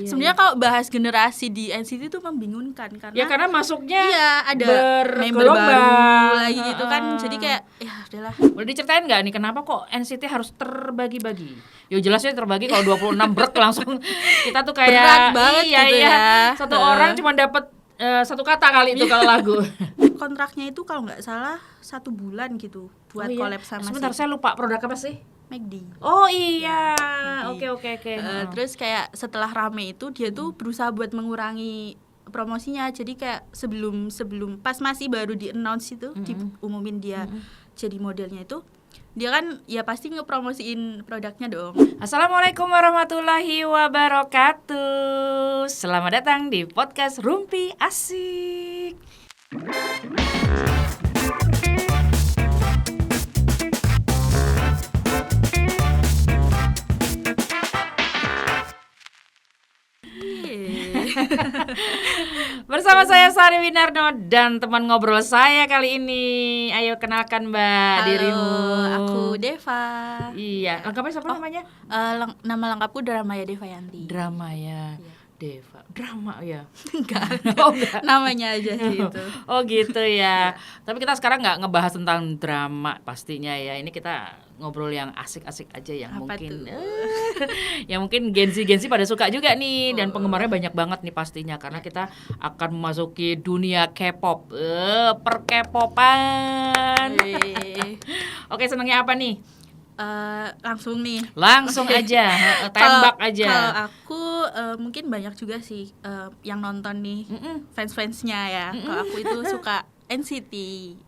Sebenarnya kalau bahas generasi di NCT itu membingungkan karena ya karena masuknya ada member baru lagi gitu kan. Jadi kayak ya udahlah. Boleh diceritain nggak nih kenapa kok NCT harus terbagi-bagi? Yo jelasnya terbagi kalau 26 brek langsung kita tuh kayak berat banget gitu ya. Satu orang cuma dapat satu kata kali itu kalau lagu. Kontraknya itu kalau nggak salah 1 bulan gitu buat collab sama sebentar saya lupa produk apa sih? McD. Oh iya, McD. oke. Terus kayak setelah rame itu dia tuh berusaha buat mengurangi promosinya. Jadi kayak sebelum pas masih baru di announce itu diumumin dia jadi modelnya itu, dia kan ya pasti ngepromosiin produknya dong. Assalamualaikum warahmatullahi wabarakatuh. Selamat datang di podcast Rumpi Asik. Bersama saya Sari Winarno dan teman ngobrol saya kali ini. Ayo kenalkan Mbak. Halo, dirimu. aku Deva. Iya, lengkapnya siapa namanya? Nama lengkapku Dramaya Devayanti. Dramaya Deva. Drama ya? Enggak. Oh enggak. Namanya aja gitu. Oh gitu ya. Tapi kita sekarang nggak ngebahas tentang drama pastinya ya. Ini kita ngobrol yang asik-asik aja yang apa mungkin tuh? mungkin Gen-Z pada suka juga nih dan penggemarnya banyak banget nih pastinya karena kita akan memasuki dunia K-pop. Per-K-popan. Oke, senangnya apa nih? Langsung nih. Langsung aja, tembak aja. Kalau aku mungkin banyak juga sih yang nonton nih fans-fansnya ya. Kalau aku itu suka NCT.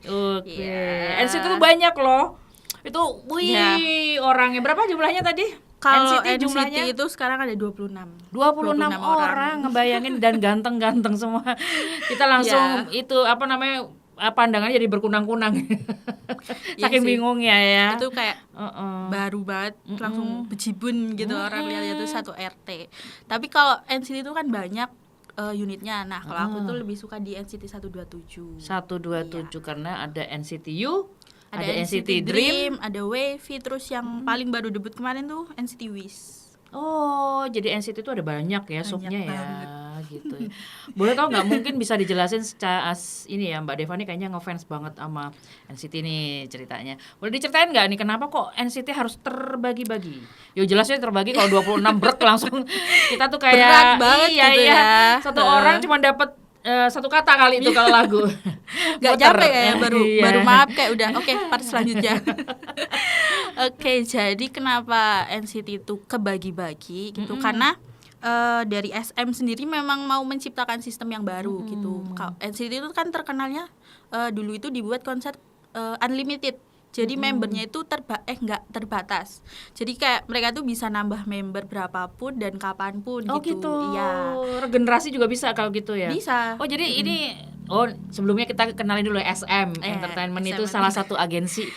Oke. Yeah. NCT tuh banyak loh. Itu orangnya berapa jumlahnya tadi? Kalau NCT jumlahnya itu sekarang ada 26 orang ngebayangin dan ganteng-ganteng semua. Kita langsung itu apa namanya? Pandangannya jadi berkunang-kunang. Saking bingungnya ya. Itu kayak baru banget langsung bejibun gitu orang lihat itu satu RT. Tapi kalau NCT itu kan banyak unitnya. Nah, kalau aku tuh lebih suka di NCT 127. 127 karena ada NCT U, ada NCT Dream, ada Wavy, terus yang paling baru debut kemarin tuh NCT Wish. Oh, jadi NCT itu ada banyak ya subnya ya, banget. gitu ya. Boleh tau nggak mungkin bisa dijelasin secara ini ya Mbak Deva nih kayaknya ngefans banget sama NCT nih ceritanya. Boleh diceritain nggak nih kenapa kok NCT harus terbagi-bagi? Yo jelasnya terbagi kalau 26 brek langsung kita tuh kayak berat banget gitu ya. Satu orang cuma dapat satu kata kali itu kalau lagu. Gak capek ya baru maaf kayak udah oke, part selanjutnya. Oke, jadi kenapa NCT itu kebagi-bagi gitu karena dari SM sendiri memang mau menciptakan sistem yang baru gitu. Kalau NCT itu kan terkenalnya dulu itu dibuat konsep unlimited. Jadi membernya itu nggak terbatas. Jadi kayak mereka tuh bisa nambah member berapapun dan kapanpun gitu. Iya. Regenerasi juga bisa kalau gitu ya. Bisa. Oh jadi ini sebelumnya kita kenalin dulu SM Entertainment SM itu salah satu agensi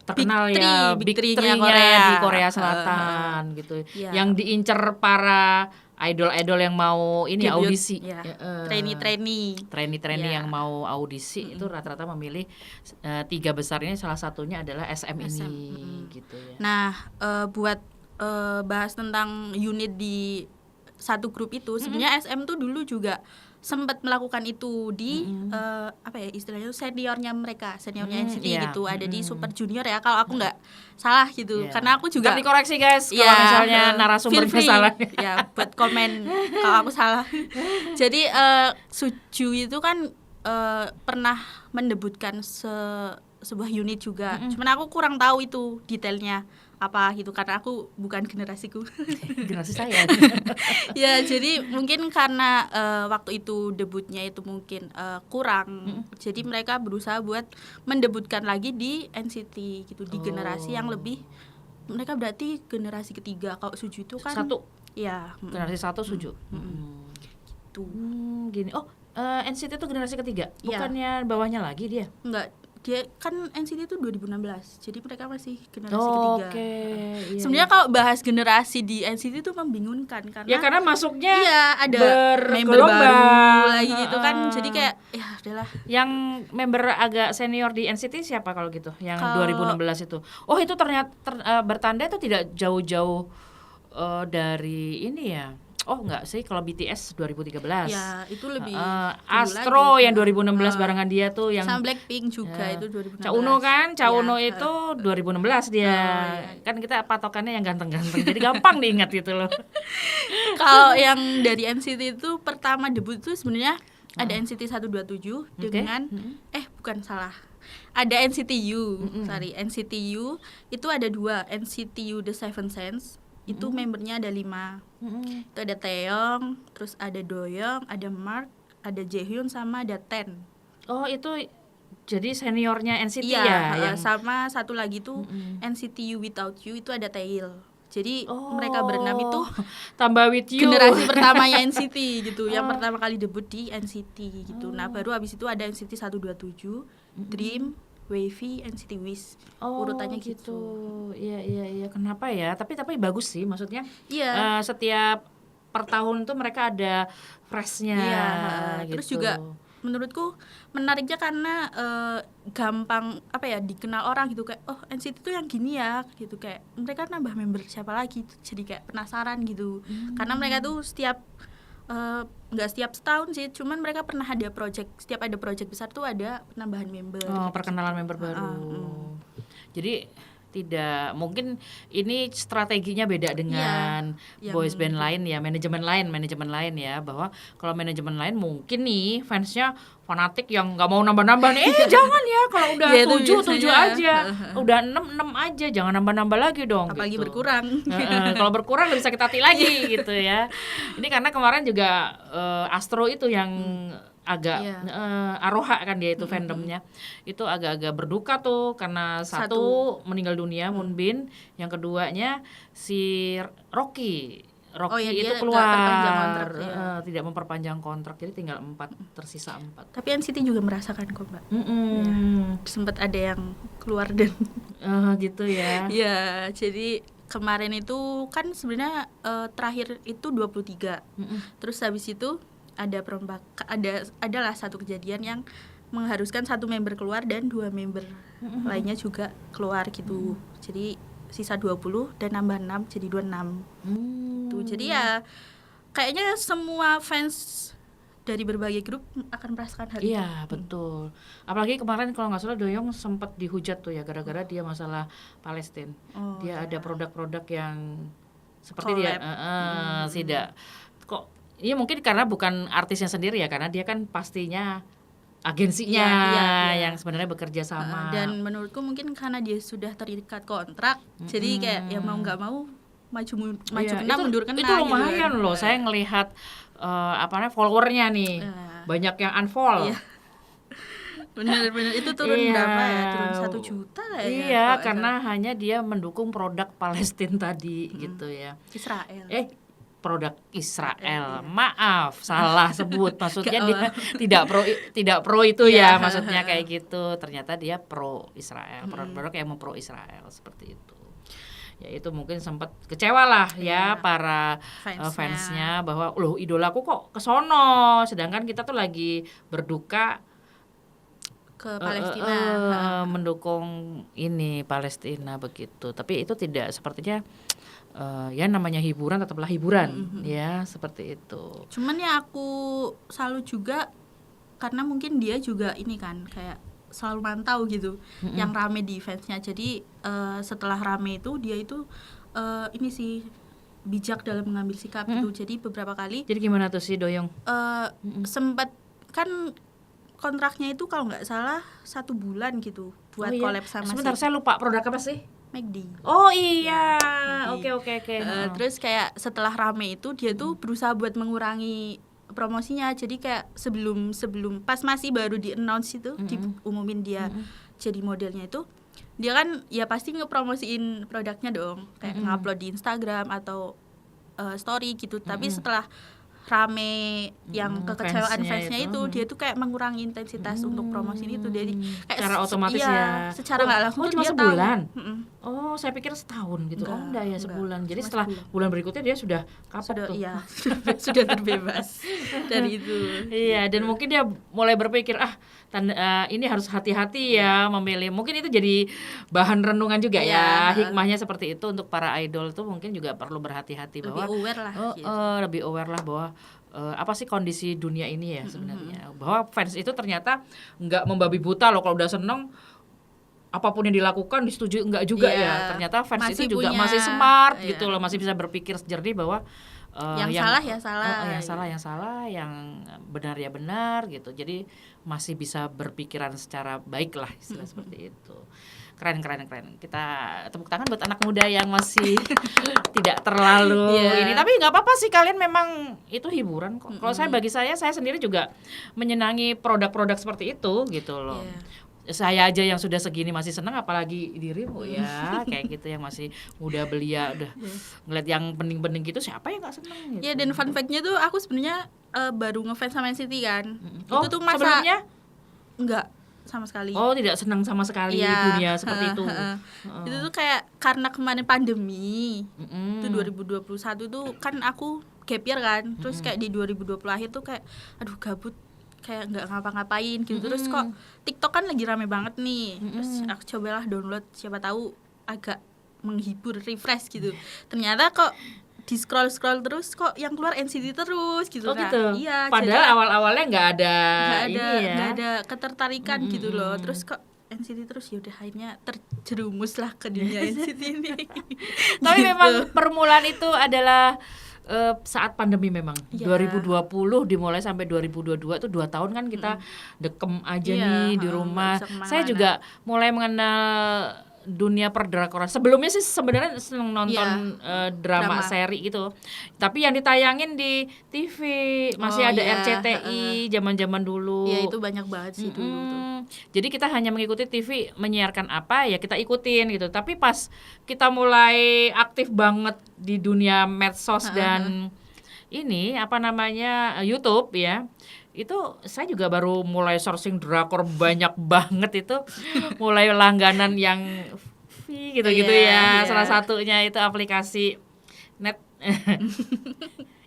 terkenal Big Big Three-nya Three-nya di Korea Selatan gitu. Yang diincer para idol-idol yang mau ini debut, audisi, trainee yang mau audisi itu rata-rata memilih 3 besar ini, salah satunya adalah SM ini gitu ya. Nah, buat bahas tentang unit di satu grup itu, sebenarnya SM tuh dulu juga sempat melakukan itu di istilahnya seniornya NCT gitu, ada di Super Junior ya kalau aku nggak salah gitu, karena aku juga nggak dikoreksi guys kalau misalnya narasumbernya salah ya buat komen kalau aku salah. Jadi Suju itu kan pernah mendebutkan sebuah unit juga, cuman aku kurang tahu itu detailnya apa gitu karena aku bukan generasiku. Generasi saya. Ya jadi mungkin karena waktu itu debutnya itu mungkin kurang, jadi mereka berusaha buat mendebutkan lagi di NCT gitu, di generasi yang lebih, mereka berarti generasi ketiga. Kalau Suju itu kan generasi 1 Suju. Gitu. Gini. NCT itu generasi ketiga, bukannya bawahnya lagi dia? Enggak, dia kan NCT itu 2016, jadi mereka masih generasi ketiga. Iya. Sebenarnya kalau bahas generasi di NCT itu membingungkan karena masuknya ada member baru lagi gitu kan, jadi kayak ya udahlah. Yang member agak senior di NCT siapa kalau gitu? Yang 2016 itu. Oh itu ternyata bertanda itu tidak jauh-jauh dari ini ya. Oh enggak sih, kalau BTS 2013. Ya, itu lebih Astro lagi. yang 2016 barengan dia tuh yang sama Blackpink juga itu 2016. Cha Uno kan, Cha Ya, Uno itu 2016 dia. iya. Kan kita patokannya yang ganteng-ganteng. Jadi gampang diingat gitu loh. Kalau yang dari NCT itu pertama debut tuh sebenarnya ada NCT 127 dengan bukan salah. Ada NCT U, NCT U itu ada 2, NCT U The Seven Sense. Itu membernya ada 5. Itu ada Taeyong, terus ada Doyoung, ada Mark, ada Jaehyun sama ada Ten. Oh, itu jadi seniornya NCT Iya, ya yang sama satu lagi tuh NCT U Without You itu ada Taeil. Jadi mereka berenam itu tambah with you. generasi pertamanya NCT gitu, yang pertama kali debut di NCT gitu. Nah, baru abis itu ada NCT 127, Dream, Wavy, NCT Wish. Urutannya gitu. Iya. Kenapa ya? Tapi bagus sih, maksudnya. Iya. Setiap per tahun tuh mereka ada freshnya. Iya. Gitu. Terus juga menurutku menariknya karena gampang dikenal orang gitu, kayak NCT tuh yang gini ya gitu, kayak mereka nambah member siapa lagi, jadi kayak penasaran gitu. Karena mereka tuh nggak setiap setahun sih, cuman mereka pernah ada setiap ada project besar tuh ada penambahan member. Perkenalan member baru. Jadi tidak mungkin ini strateginya beda dengan boys band lain ya, manajemen lain ya, bahwa kalau manajemen lain mungkin nih fansnya fanatik yang nggak mau nambah-nambah nih, jangan ya, kalau udah 7 aja, udah 6 aja, jangan nambah-nambah lagi dong. Apalagi gitu. berkurang. Kalau berkurang lebih sakit hati lagi gitu ya. Ini karena kemarin juga Astro itu yang agak Aroha kan dia itu fandomnya itu agak-agak berduka tuh karena satu meninggal dunia Moonbin, yang keduanya si Rocky itu keluar tidak memperpanjang kontrak, jadi tinggal 4, tersisa 4. Tapi NCT juga merasakan kok, Mbak. Sempat ada yang keluar dan gitu ya. Ya, jadi kemarin itu kan sebenarnya terakhir itu 23. Terus habis itu adalah satu kejadian yang mengharuskan 1 member keluar dan 2 member lainnya juga keluar gitu. Jadi sisa 20 dan nambah 6 jadi 26. Tuh, jadi ya kayaknya semua fans dari berbagai grup akan merasakan hal itu. Iya, betul. Apalagi kemarin kalau nggak salah Doyoung sempat dihujat tuh ya gara-gara dia masalah Palestina. Dia ada produk-produk yang seperti collab. Dia tidak kok. Iya, mungkin karena bukan artisnya sendiri ya, karena dia kan pastinya agensinya yang sebenarnya bekerja sama. Dan menurutku mungkin karena dia sudah terikat kontrak, jadi kayak ya mau nggak mau maju kena mundur kena. Itu lumayan gitu. Loh, saya ngelihat followernya nih banyak yang unfollow. Bener itu turun berapa ya? Turun 1 juta ya. Iya, karena hanya dia mendukung produk Palestina tadi gitu ya. Israel. Produk Israel. Maaf, salah sebut. Maksudnya dia tidak pro itu ya, maksudnya kayak gitu. Ternyata dia pro Israel. Produk-produk yang pro Israel seperti itu. Ya itu mungkin sempat kecewa lah ya para fansnya bahwa loh idolaku kok kesono, sedangkan kita tuh lagi berduka ke Palestina, mendukung ini Palestina begitu. Tapi itu tidak sepertinya ya namanya hiburan tetaplah hiburan ya, seperti itu. Cuman ya aku selalu juga karena mungkin dia juga ini kan kayak selalu mantau gitu yang rame di fansnya. Jadi setelah rame itu dia itu ini sih bijak dalam mengambil sikap gitu. Jadi beberapa kali. Jadi gimana tuh si Doyoung? Sempat kan kontraknya itu kalau nggak salah 1 bulan gitu buat collab sama. Sebentar, saya lupa produk apa sih? McD. Oh iya, oke. Terus kayak setelah rame itu dia tuh berusaha buat mengurangi promosinya. Jadi kayak sebelum pas masih baru di announce itu diumumin dia jadi modelnya itu, dia kan ya pasti ngepromosiin produknya dong, kayak ngupload di Instagram atau story gitu. Tapi setelah rame yang kekecewaan fansnya itu, dia tuh kayak mengurangi intensitas untuk promosi itu. Jadi kayak secara otomatis iya, secara nggak langsung cuma dia sebulan. tahu. Oh, saya pikir setahun gitu. Enggak, Ya sebulan. Jadi cuma setelah bulan berikutnya dia sudah kapok sudah, tuh. iya, sudah terbebas dari itu. Iya, dan mungkin dia mulai berpikir ini harus hati-hati ya memilih. Mungkin itu jadi bahan renungan juga ya. Hikmahnya seperti itu untuk para idol tuh mungkin juga perlu berhati-hati bahwa lebih aware lah. Lebih aware lah bahwa apa sih kondisi dunia ini ya sebenarnya. Bahwa fans itu ternyata nggak membabi buta loh, kalau udah seneng apapun yang dilakukan disetujui, enggak juga ya. Ternyata fans masih itu juga punya, masih smart gitu loh, masih bisa berpikir jernih bahwa yang salah ya salah, yang salah, yang benar ya benar gitu. Jadi masih bisa berpikiran secara baik lah, istilah seperti itu. Keren. Kita tepuk tangan buat anak muda yang masih tidak terlalu ini. Tapi nggak apa-apa sih, kalian memang itu hiburan kok. Kalau bagi saya sendiri juga menyenangi produk-produk seperti itu gitu loh. Saya aja yang sudah segini masih senang, apalagi dirimu ya kayak gitu yang masih muda belia udah ngeliat yang bening-bening gitu, siapa yang nggak senang gitu. Ya, dan fun fact-nya tuh aku sebenarnya baru ngefans sama NCT kan. Itu tuh masa sebelumnya enggak sama sekali. Oh, tidak senang sama sekali dunia seperti itu. Itu tuh kayak karena kemarin pandemi. Itu 2021 tuh kan aku gap year kan. Terus kayak di 2020 akhir tuh kayak aduh gabut, kayak nggak ngapa-ngapain gitu. Terus kok TikTok kan lagi rame banget nih. Terus aku cobalah download, siapa tahu agak menghibur, refresh gitu. Ternyata kok di scroll terus kok yang keluar NCT terus gitu. Gitu. Iya, padahal awal-awalnya nggak ada ketertarikan gitu loh. Terus kok NCT terus, yaudah akhirnya terjerumus lah ke dunia NCT ini. Tapi gitu. memang permulaan itu adalah saat pandemi memang. 2020 dimulai sampai 2022 tuh 2 tahun kan kita dekem aja nih di rumah. Saya juga mulai mengenal dunia perdrakoran. Sebelumnya sih sebenarnya seneng nonton drama seri gitu. Tapi yang ditayangin di TV masih ada RCTI zaman-zaman dulu. Iya, itu banyak banget sih dulu tuh. Jadi kita hanya mengikuti TV menyiarkan apa ya kita ikutin gitu. Tapi pas kita mulai aktif banget di dunia medsos dan ini YouTube ya. Itu saya juga baru mulai sourcing drakor banyak banget itu. Mulai langganan yang gitu-gitu ya. Salah satunya itu aplikasi Net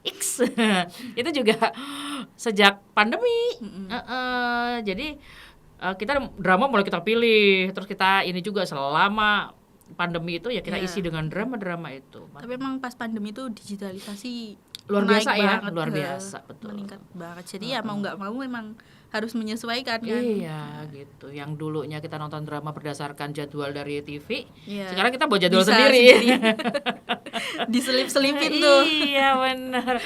X. Itu juga sejak pandemi. Jadi kita drama mulai kita pilih. Terus kita ini juga selama pandemi itu ya kita isi dengan drama-drama itu. Tapi emang pas pandemi itu digitalisasi luar biasa ya, banget, luar biasa, betul. Meningkat banget. Jadi ya mau nggak mau memang harus menyesuaikan kan. Iya gitu. Yang dulunya kita nonton drama berdasarkan jadwal dari TV, sekarang kita buat jadwal sendiri. Diselip-selipin tuh. Iya benar.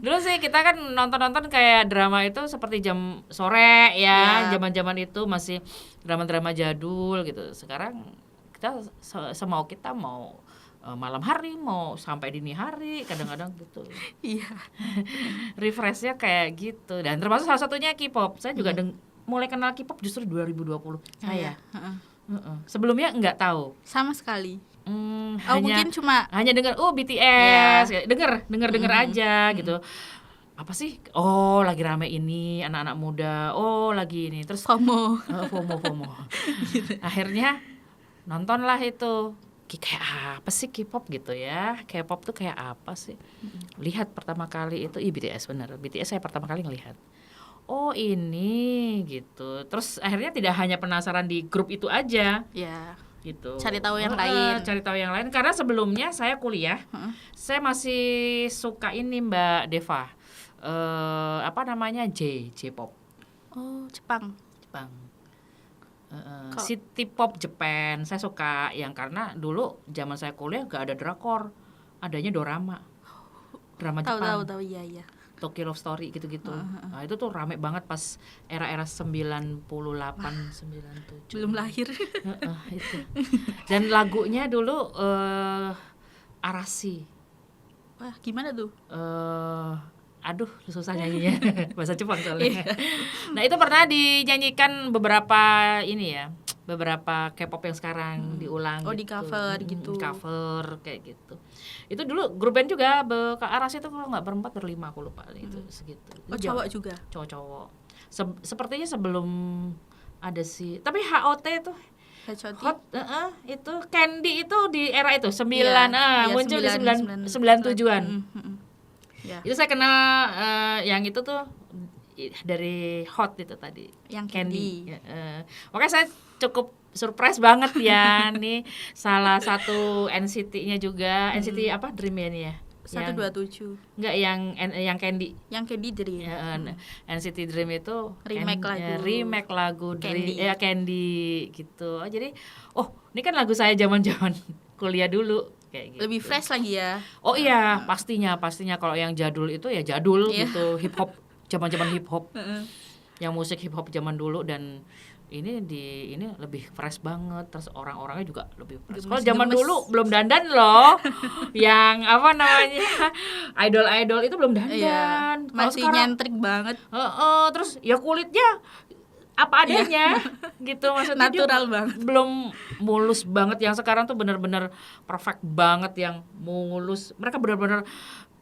Dulu sih kita kan nonton kayak drama itu seperti jam sore ya, zaman-zaman itu masih drama-drama jadul gitu. Sekarang kita semau kita mau malam hari, mau sampai dini hari, kadang-kadang gitu. Iya. Refreshnya kayak gitu. Dan termasuk salah satunya K-pop. Saya juga mulai kenal K-pop justru 2020. Saya. Sebelumnya nggak tahu. Sama sekali. Mungkin hanya dengar BTS, dengar aja gitu. Apa sih? Oh, lagi rame ini anak-anak muda. Oh, lagi ini. Terus FOMO. Gitu. Akhirnya nontonlah itu. Kayak apa sih K-pop gitu ya? K-pop tuh kayak apa sih? Lihat pertama kali itu BTS, bener. BTS saya pertama kali ngelihat. Oh ini gitu. Terus akhirnya tidak hanya penasaran di grup itu aja. Ya. Gitu. Cari tahu yang lain. Karena sebelumnya saya kuliah, saya masih suka ini Mbak Deva. J-pop. Oh, Jepang. City pop Japan saya suka yang karena dulu zaman saya kuliah gak ada drakor, adanya drama Jepang. Tahu iya. Tokyo Love Story gitu-gitu. Nah, itu tuh rame banget pas era-era 98 97. Belum lahir. Itu. Dan lagunya dulu Arashi. Wah, gimana tuh? Aduh, susah nyanyinya. Bahasa Jepang soalnya. Nah, itu pernah dinyanyikan beberapa ini ya. beberapa K-pop yang sekarang diulang Oh, di gitu. cover gitu. Cover kayak gitu. Itu dulu grup band juga ke Aras itu kalau nggak berempat berlima aku lupa itu segitu. Oh, cowok juga. Cowok-cowok. Sepertinya sebelum ada si tapi HOT itu HOT. itu Candy itu di era itu 9 Iya, muncul 9, di 97-an. Ya. Itu saya kenal yang itu tuh dari Hot itu tadi. Yang Candy. Makanya saya cukup surprise banget ya nih salah satu NCT-nya juga. NCT apa Dream-nya nih ya? 127. Enggak yang Candy. Yang Candy Dream. NCT Dream itu remake lagu Candy. Candy gitu. Jadi ini kan lagu saya zaman-zaman kuliah dulu kayak gitu. Lebih fresh lagi ya. Oh iya, pastinya kalau yang jadul itu ya jadul gitu, hip hop zaman-zaman hip hop. Yang musik hip hop zaman dulu dan ini lebih fresh banget, terus orang-orangnya juga lebih fresh. Kalau zaman dulu belum dandan loh. Yang apa namanya? Idol itu belum dandan. Iya, masih nyentrik banget. Terus ya kulitnya apa adanya gitu, maksudnya natural banget, belum mulus banget. Yang sekarang tuh benar-benar perfect banget, yang mulus. Mereka benar-benar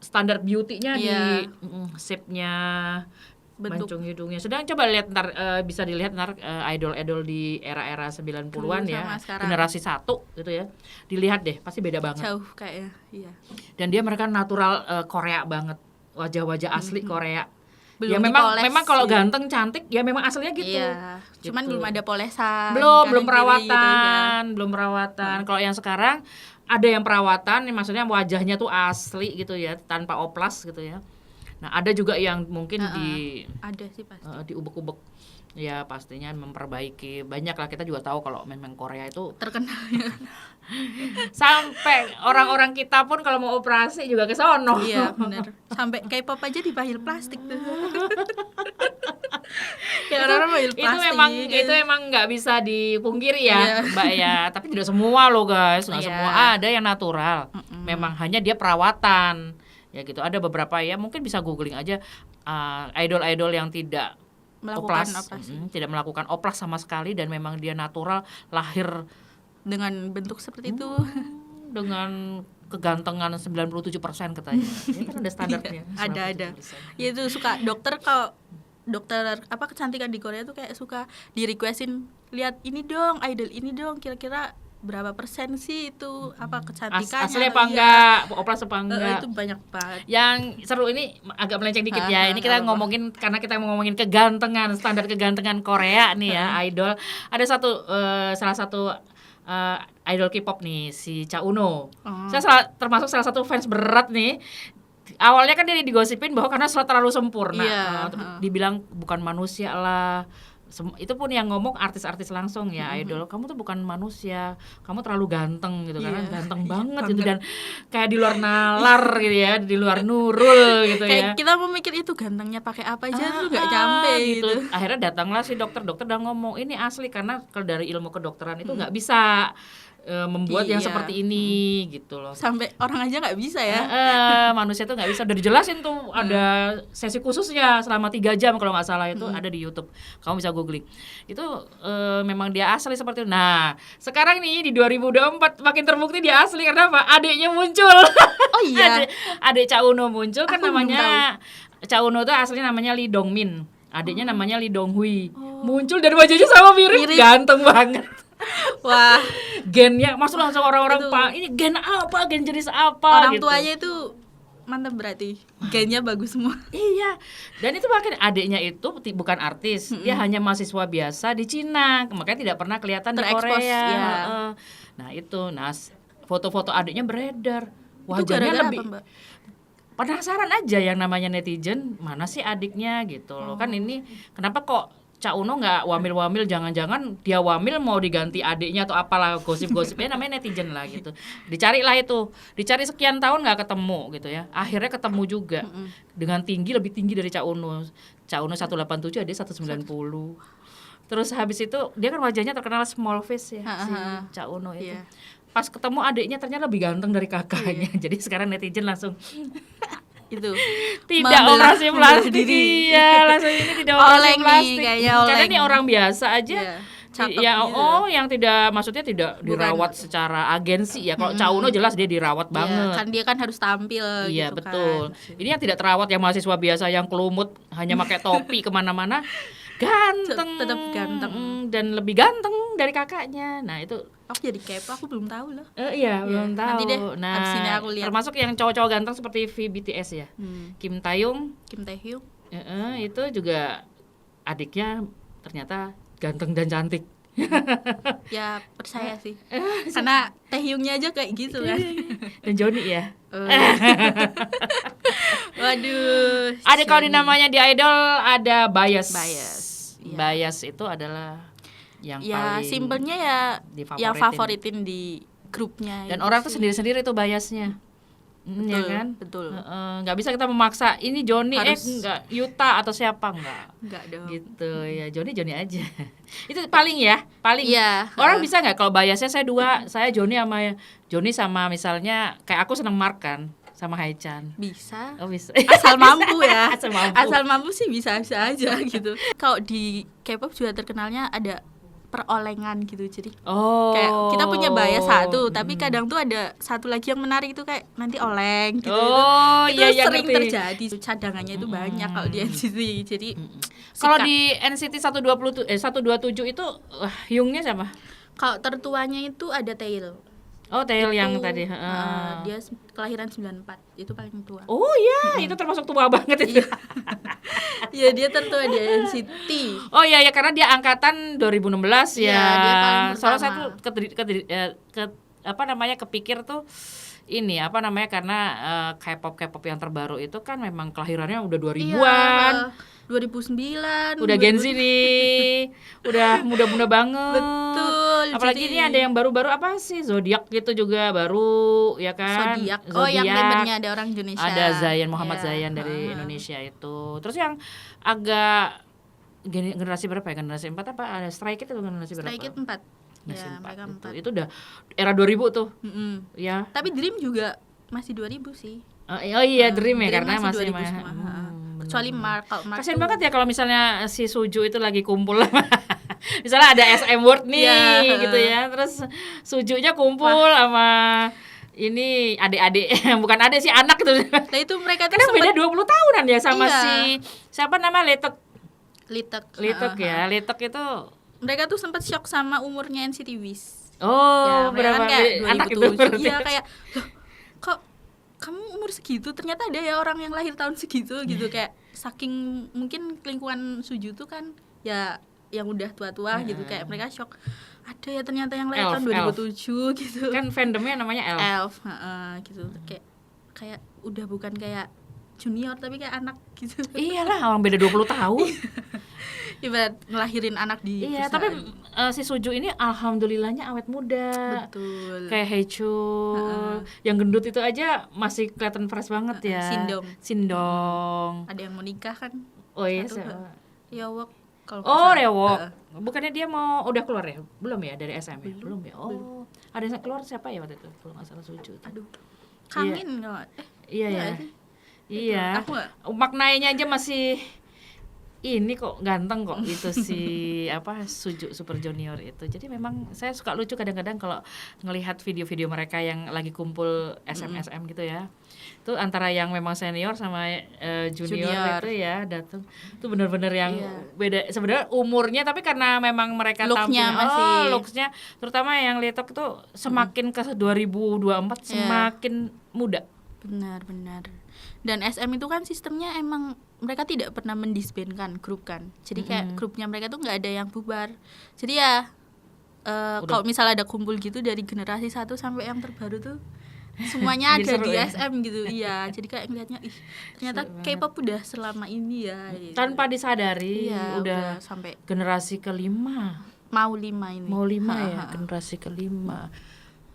standar beauty-nya di shape-nya, mancung hidungnya. Sedang coba lihat ntar bisa dilihat ntar idol-idol di era-era 90-an ya, generasi 1 gitu ya. Dilihat deh, pasti beda banget. Jauh kayaknya, iya. Dan dia mereka natural Korea banget. Wajah-wajah asli Korea. Belum ya memang kalau ganteng cantik ya memang aslinya gitu. Iya. Cuman belum ada polesan. Belum perawatan, gitu, belum perawatan. Kalau yang sekarang ada yang perawatan, maksudnya wajahnya tuh asli gitu ya, tanpa oplas gitu ya. Nah, ada juga yang mungkin ada sih pasti. Diubek-ubek. Ya pastinya memperbaiki. Banyak lah, kita juga tahu kalau memang Korea itu terkenal. Sampai orang-orang kita pun kalau mau operasi juga ke sono. Iya, benar. Sampai K-pop aja dipanggil plastik tuh. Kayak orang-orang panggil plastik. Itu emang nggak bisa dipungkiri ya, Mbak ya. Tapi tidak semua loh guys, nggak semua. Ada yang natural. Memang hanya dia perawatan. Ya gitu. Ada beberapa ya, mungkin bisa googling aja idol-idol yang tidak melakukan tidak melakukan oplas sama sekali dan memang dia natural, lahir dengan bentuk seperti itu, dengan kegantengan 97% katanya. Ini kan ada standarnya. Ada. Ya itu suka dokter kecantikan di Korea tuh kayak suka di requestin, lihat ini dong, idol ini dong, kira-kira berapa persen sih itu kecantikannya, asli apa enggak, oplas apa enggak. Itu banyak banget. Yang seru ini agak melenceng dikit ya. Ini kita ngomongin karena kita ngomongin kegantengan, standar kegantengan Korea nih ya, idol. Ada salah satu idol K-pop nih, si Cha Uno. Saya termasuk salah satu fans berat nih. Awalnya kan dia digosipin bahwa karena terlalu sempurna, dibilang bukan manusia lah. Itu pun yang ngomong artis-artis langsung ya, idol, kamu tuh bukan manusia, kamu terlalu ganteng gitu, karena ganteng banget gitu, dan kayak di luar nalar gitu ya, di luar Nurul gitu kayak ya. Kita mau mikir itu gantengnya pakai apa aja tuh nggak nyampe gitu. Akhirnya datanglah si dokter udah ngomong ini asli, karena kalau dari ilmu kedokteran itu nggak bisa membuat yang seperti ini gitu loh. Sampai orang aja nggak bisa ya. Manusia tuh nggak bisa. Udah dijelasin tuh, ada sesi khususnya selama 3 jam kalau nggak salah, itu ada di YouTube. Kamu bisa googling. Itu memang dia asli seperti itu. Nah, sekarang nih di 2024 makin terbukti dia asli karena apa? Adiknya muncul. Oh iya. Adik Cha Uno muncul kan, namanya Cha Uno tuh aslinya namanya Lee Dongmin. Adiknya namanya Lee Donghui. Muncul dan wajahnya sama mirip. Ganteng banget. Wah, gennya masuk langsung orang-orang ini gen apa, gen jenis apa. Orang gitu. tuanya itu mantap berarti, gennya bagus semua. Iya, dan itu makanya adiknya itu bukan artis, dia hanya mahasiswa biasa di Cina, makanya tidak pernah kelihatan di Korea. Ya. Nah itu, foto-foto adiknya beredar, wajahnya lebih. Apa, penasaran aja yang namanya netizen, mana sih adiknya gitu loh. Kan ini kenapa kok Cha Uno nggak wamil-wamil, jangan-jangan dia wamil mau diganti adiknya atau apalah, gosip-gosipnya namanya netizen lah gitu. Dicari sekian tahun nggak ketemu gitu ya. Akhirnya ketemu juga dengan lebih tinggi dari Cha Uno. Cha Uno 187, dia 190. Terus habis itu dia kan wajahnya terkenal small face ya, si Cha Uno itu. Yeah. Pas ketemu adiknya ternyata lebih ganteng dari kakaknya. Jadi sekarang netizen langsung itu tidak operasi plastik, iya langsung ini tidak operasi plastik, karena ini orang biasa aja cakep ya gitu. yang tidak maksudnya tidak dirawat secara agensi ya. Kalau Cauno jelas dia dirawat Iya, banget. kan dia kan harus tampil Iya gitu betul. kan. Ini yang tidak terawat, yang mahasiswa biasa yang kelumut hanya pakai topi kemana-mana, ganteng, Tetap ganteng. dan lebih ganteng dari kakaknya. Nah itu Aku jadi kepo, aku belum tahu loh. iya belum tahu. nanti deh, Nah abis ini aku lihat. termasuk yang cowok-cowok ganteng seperti V BTS ya, Kim Taeyong, Kim Taehyung. itu juga adiknya ternyata ganteng dan cantik. Ya percaya sih. Karena Taehyungnya aja kayak gitu kan. Dan Johnny ya. Waduh. Ada kalau Johnny. namanya di idol ada bias. Bias, iya. Bias itu adalah yang Ya paling simpelnya ya difavoritin. yang favoritin di grupnya. Dan itu orang tuh sih. sendiri-sendiri tuh biasnya. Betul, Ya kan? betul. Nggak bisa kita memaksa ini Johnny Harus. enggak Yuta atau siapa enggak. Enggak dong. Gitu ya, Johnny aja. Itu paling paling. Iya. Orang bisa nggak kalau biasnya saya dua, saya Johnny sama misalnya kayak aku seneng Mark kan sama Haechan. Bisa. Oh bisa. Asal mampu ya. Asal mampu. Asal mampu sih bisa-bisa aja gitu. Kalau di K-pop juga terkenalnya ada perolengan gitu. Jadi kayak kita punya bias satu, tapi kadang tuh ada satu lagi yang menarik itu kayak nanti oleng gitu. Oh, itu iya, sering ngerti. terjadi. Cadangannya itu banyak kalau di NCT. Jadi Kalau sikat. di NCT 127 itu Hyungnya siapa? Kalau tertuanya itu ada Tail. Oh, Taeil yang Itu, tadi. dia kelahiran 94, itu paling tua. Oh iya, itu termasuk tua banget itu. Iya, dia tertua di NCT. Oh iya ya, karena dia angkatan 2016 ya. Iya, dia paling Soalnya saya pertama. tuh kepikir tuh ini karena K-pop yang terbaru itu kan memang kelahirannya udah 2000-an. Iya, 2009. Udah Gen Z nih. Udah muda-muda banget. Betul. Apalagi jadi ini ada yang baru-baru apa sih? Zodiac gitu juga baru ya kan. Zodiac. Oh, yang membernya ada orang Indonesia. Ada Zayan, Muhammad Iya. Zayan dari Indonesia itu. Terus yang agak generasi berapa ya? Generasi 4 apa? Ada Stray Kids atau generasi berapa? Stray Kids 4. Generasi Ya, 4 mereka itu. 4. Itu udah era 2000 tuh. Ya. Tapi Dream juga masih 2000 sih. Oh iya, Dream ya, Dream karena masih 2000 semua. Kecuali Mark. Kalau Mark kasian tuh- banget ya kalau misalnya si Suju itu lagi kumpul sama misalnya ada SM World nih Iya. gitu ya, terus Sujunya kumpul sama ini adik-adik bukan adik sih, anak gitu. Nah, itu mereka tuh Karena beda 20 tahunan ya sama Iya. si siapa nama Letek Litek. ya. Letek itu Mereka tuh sempat shock sama umurnya NCT Wish. oh Mereka berapa kan kayak anak itu 2007. berarti. Iya, kayak loh, kok kamu umur segitu, ternyata ada ya orang yang lahir tahun segitu gitu. Kayak saking mungkin lingkungan Suju tuh kan ya yang udah tua-tua gitu, kayak mereka shock. Ada ya ternyata yang lahir tahun 2007 gitu. Kan fandomnya namanya Elf. Elf, gitu. Kayak udah bukan kayak junior tapi kayak anak gitu. Iyalah, orang beda 20 tahun. Ibarat ngelahirin anak di Iya, perusahaan. tapi si Suju ini alhamdulillahnya awet muda. Betul. Kayak Haechul, yang gendut itu aja masih kelihatan fresh banget ya. Sindong. Ada yang mau nikah kan? Oh iya, Satu, siapa? Rewok kalau nggak Oh, salah. Rewok. Bukannya dia mau udah keluar ya? Belum ya dari SM ya? Belum ya? Oh, ada yang keluar siapa ya waktu itu? Kalau nggak salah Suju. Aduh. Kangin kalau Iya ya. sih? Iya. Aku nggak. Maknanya aja masih ini kok ganteng kok itu si Suju Super Junior itu. Jadi memang saya suka lucu kadang-kadang kalau ngelihat video-video mereka yang lagi kumpul SM gitu ya. Itu antara yang memang senior sama junior itu ya datang. Itu benar-benar yang beda sebenarnya umurnya, tapi karena memang mereka Look-nya tampil masih. looks-nya terutama yang Letok itu semakin ke 2024 semakin muda. Benar. Dan SM itu kan sistemnya emang mereka tidak pernah mendisbandkan grup kan. Jadi kayak grupnya mereka tuh nggak ada yang bubar. Jadi ya kalau misalnya ada kumpul gitu dari generasi 1 sampai yang terbaru tuh semuanya Jadi ada seru di ya? SM gitu. Iya, jadi kayak ngeliatnya ih ternyata K-pop udah selama ini ya. Gitu. Tanpa disadari Iya, udah sampai generasi kelima. mau 5 ini. Mau 5 ya, generasi kelima.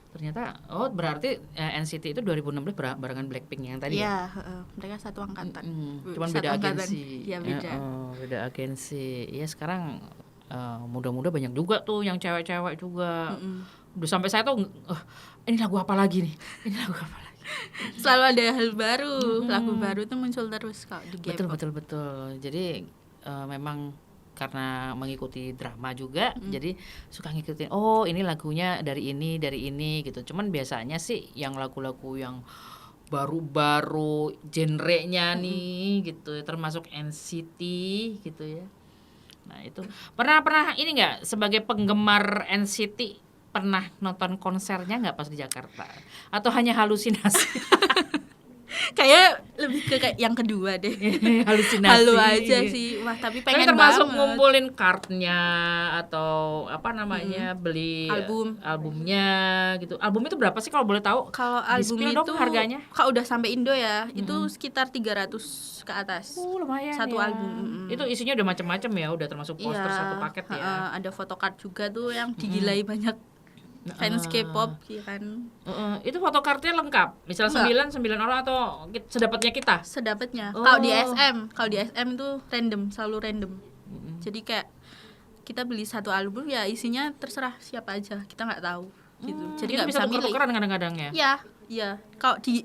Ternyata berarti NCT itu 2016 barengan Blackpink yang tadi ya. Iya, mereka satu angkatan. Cuman Satu beda angkatan. agensi. Iya, beda. Beda agensi. Ya sekarang muda-muda banyak juga tuh yang cewek-cewek juga. Udah sampai saya tuh ini lagu apa lagi nih? Ini lagu apa lagi? Selalu ada hal baru, lagu baru tuh muncul terus kalau di K-pop. Betul. Jadi memang karena mengikuti drama juga, jadi suka ngikutin. Oh ini lagunya dari ini gitu. Cuman biasanya sih yang lagu-lagu yang baru-baru genrenya nih gitu, termasuk NCT gitu ya. Nah itu pernah ini nggak sebagai penggemar NCT pernah nonton konsernya nggak pas di Jakarta atau hanya halusinasi? Kayak lebih ke kayak yang kedua deh. Halusinasi. Halu aja sih. Wah, tapi pengen termasuk banget. ngumpulin cardnya atau apa namanya beli albumnya gitu. Album itu berapa sih kalau boleh tahu? Kalau album Di-spill itu dong harganya. kalau udah sampai Indo ya, itu sekitar 300 ke atas. Lumayan satu ya. album. Itu isinya udah macam-macam ya, udah termasuk poster satu paket ya. Ada photocard juga tuh yang digilai banyak fans K-pop ya kan. Itu fotokartnya lengkap. Misal 9 orang atau sedapatnya kita? Sedapatnya. Kalau di SM itu selalu random. Jadi kayak kita beli satu album ya isinya terserah siapa aja, kita nggak tahu gitu. Jadi nggak bisa milih. Tuker-tukeran kadang-kadang ya. Iya.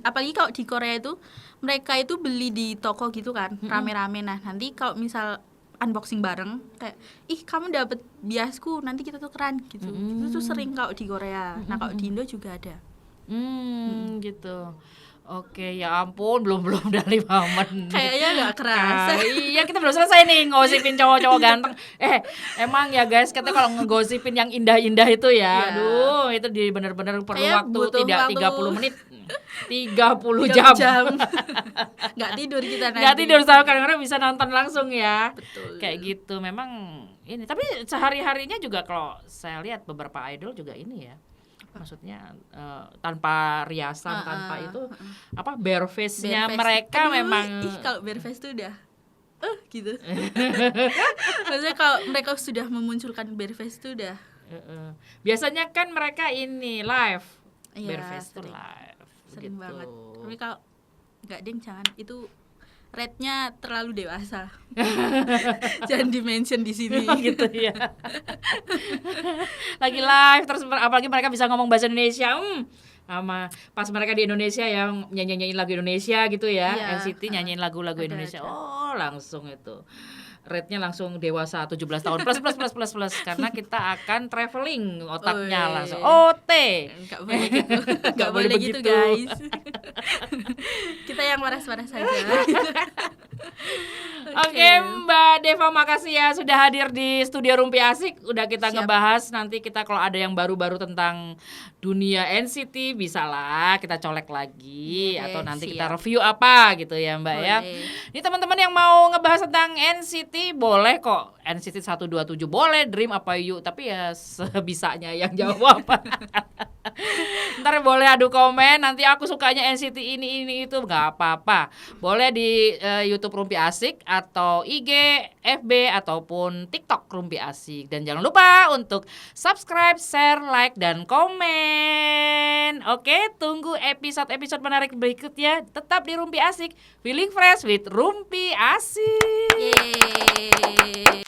Apalagi kalau di Korea itu mereka itu beli di toko gitu kan, rame-rame. Nah, nanti kalau misal unboxing bareng kayak kamu dapet biasku, nanti kita tukeran gitu. Itu tuh sering kalau di Korea. Nah, kalau di Indo juga ada. Gitu. Oke, ya ampun, belum udah 5 menit. Kayaknya nggak kerasa. Iya, kita belum selesai nih ngosipin cowok-cowok ganteng. Emang ya guys, katanya kalau ngegosipin yang indah-indah itu ya, aduh, itu bener-bener perlu waktu tidak 30 menit. 30 jam. Nggak tidur kita nanti. Nggak tidur, sama kadang-kadang bisa nonton langsung ya. Betul. Kayak gitu, memang ini. Tapi sehari-harinya juga kalau saya lihat beberapa idol juga ini ya. Maksudnya tanpa riasan, tanpa itu bare face-nya mereka. Aduh, memang kalau bare face tuh udah gitu. Maksudnya kalau mereka sudah memunculkan bare face tuh udah. Biasanya kan mereka ini live. Bare face tuh live. Sering gitu. banget. Tapi kalau enggak jangan, itu rate-nya terlalu dewasa. Jangan di-mention di sini gitu ya. Lagi live terus apalagi mereka bisa ngomong bahasa Indonesia. Sama pas mereka di Indonesia yang nyanyiin lagu Indonesia gitu ya. NCT nyanyiin lagu-lagu Indonesia. Oh, langsung itu. Rate-nya langsung dewasa 17 tahun plus karena kita akan traveling otaknya langsung OT. Enggak boleh gitu. Enggak boleh gitu, guys. Kita yang waras-waras saja. Oke, Mbak Deva, makasih ya sudah hadir di Studio Rumpi Asik. Udah kita ngebahas, nanti kita kalau ada yang baru-baru tentang dunia NCT bisa lah kita colek lagi. Atau nanti kita review apa gitu ya Mbak ya. Ini teman-teman yang mau ngebahas tentang NCT boleh kok. NCT 127 boleh, Dream apa You, tapi ya sebisanya yang jawab. Ntar boleh adu komen, nanti aku sukanya NCT ini itu, nggak apa-apa. Boleh di YouTube Rumpi Asik atau IG, FB ataupun TikTok Rumpi Asik. Dan jangan lupa untuk subscribe, share, like, dan komen. Oke, tunggu episode-episode menarik berikutnya. Tetap di Rumpi Asik, feeling fresh with Rumpi Asik. Yeay.